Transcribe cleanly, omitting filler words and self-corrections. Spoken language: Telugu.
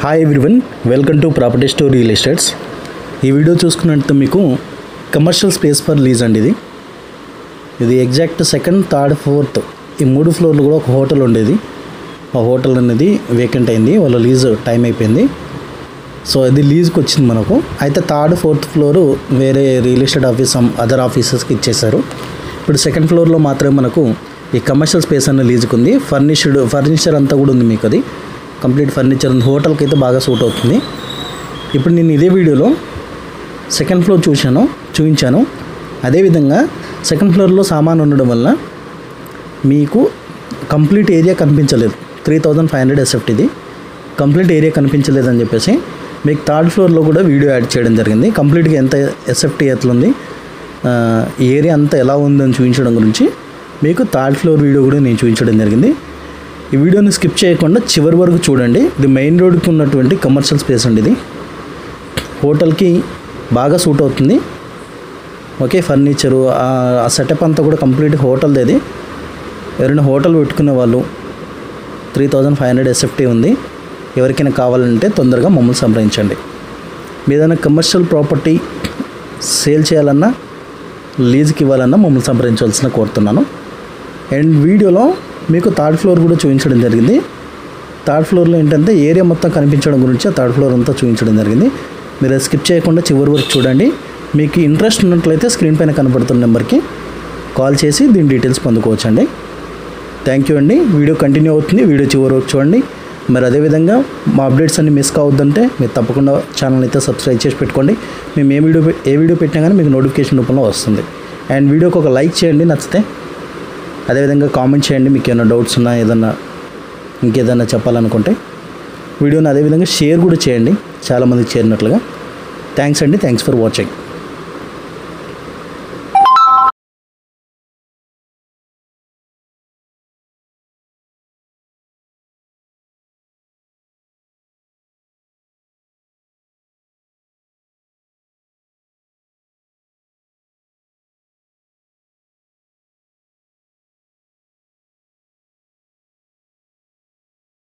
Hi everyone, welcome to property store real estates. ఈ వీడియో చూసుకున్నట్టు మీకు కమర్షియల్ స్పేస్ ఫర్ లీజ్ అండి. ఇది ఎగ్జాక్ట్ సెకండ్, థర్డ్, ఫోర్త్ ఈ 3 ఫ్లోర్లు కూడా ఒక హోటల్ ఉండేది. ఆ హోటల్ అనేది వేకెంట్ అయింది, వాళ్ళ లీజ్ టైం అయిపోయింది. సో ఇది లీజ్కి వచ్చింది మనకు. అయితే థర్డ్, ఫోర్త్ ఫ్లోరు వేరే రియల్ ఎస్టేట్ ఆఫీస్, అదర్ ఆఫీసెస్కి ఇచ్చేశారు. ఇప్పుడు సెకండ్ ఫ్లోర్లో మాత్రమే మనకు ఈ కమర్షియల్ స్పేస్ అన్న లీజ్కి ఉంది. ఫర్నిచర్ అంతా కూడా ఉంది మీకు. అది కంప్లీట్ ఫర్నిచర్ ఉంది. హోటల్కి అయితే బాగా సూట్ అవుతుంది. ఇప్పుడు నేను ఇదే వీడియోలో సెకండ్ ఫ్లోర్ చూపించాను. అదేవిధంగా సెకండ్ ఫ్లోర్లో సామాన్ ఉండడం వల్ల మీకు కంప్లీట్ ఏరియా కనిపించలేదు. 3500 ఎస్ఎఫ్టీ ఇది కంప్లీట్ ఏరియా కనిపించలేదని చెప్పేసి మీకు థర్డ్ ఫ్లోర్లో కూడా వీడియో యాడ్ చేయడం జరిగింది. కంప్లీట్గా ఎంత ఎస్ఎఫ్టీ ఎట్లుంది, ఏరియా అంతా ఎలా ఉందని చూపించడం గురించి మీకు థర్డ్ ఫ్లోర్ వీడియో కూడా నేను చూపించడం జరిగింది. ఈ వీడియోని స్కిప్ చేయకుండా చివరి వరకు చూడండి. ఇది మెయిన్ రోడ్కి ఉన్నటువంటి కమర్షియల్ స్పేస్ అండి. ఇది హోటల్కి బాగా సూట్ అవుతుంది. ఓకే, ఫర్నిచరు ఆ సెటప్ అంతా కూడా కంప్లీట్ హోటల్ది. అది ఎవరైనా హోటల్ పెట్టుకునే వాళ్ళు 3500 ఎస్ఎఫ్టీ ఉంది. ఎవరికైనా కావాలంటే తొందరగా మమ్మల్ని సంప్రదించండి. ఏదైనా కమర్షియల్ ప్రాపర్టీ సేల్ చేయాలన్నా, లీజ్కి ఇవ్వాలన్నా మమ్మల్ని సంప్రదించవలసిన కోరుతున్నాను. అండ్ వీడియోలో మీకు థర్డ్ ఫ్లోర్ కూడా చూపించడం జరిగింది. థర్డ్ ఫ్లోర్లో ఏంటంటే ఏరియా మొత్తం కనిపించడం గురించి ఆ థర్డ్ ఫ్లోర్ అంతా చూపించడం జరిగింది. మీరు స్కిప్ చేయకుండా చివరి వరకు చూడండి. మీకు ఇంట్రెస్ట్ ఉన్నట్లయితే స్క్రీన్ పైన కనపడుతున్న నెంబర్కి కాల్ చేసి దీని డీటెయిల్స్ పొందుకోవచ్చండి. థ్యాంక్ యూ అండి. వీడియో కంటిన్యూ అవుతుంది, వీడియో చివరి వరకు చూడండి. మరి అదేవిధంగా మా అప్డేట్స్ అన్ని మిస్ కావద్దంటే మీరు తప్పకుండా ఛానల్ అయితే సబ్స్క్రైబ్ చేసి పెట్టుకోండి. మేము ఏ వీడియో పెట్టినా కానీ మీకు నోటిఫికేషన్ రూపంలో వస్తుంది. అండ్ వీడియోకి ఒక లైక్ చేయండి నచ్చితే. అదేవిధంగా కామెంట్ చేయండి మీకు ఏమైనా డౌట్స్ ఉన్నా, ఇంకేదైనా చెప్పాలనుకుంటే. వీడియోని అదేవిధంగా షేర్ కూడా చేయండి చాలామందికి చేరినట్లుగా. థ్యాంక్స్ అండి. Thanks for watching.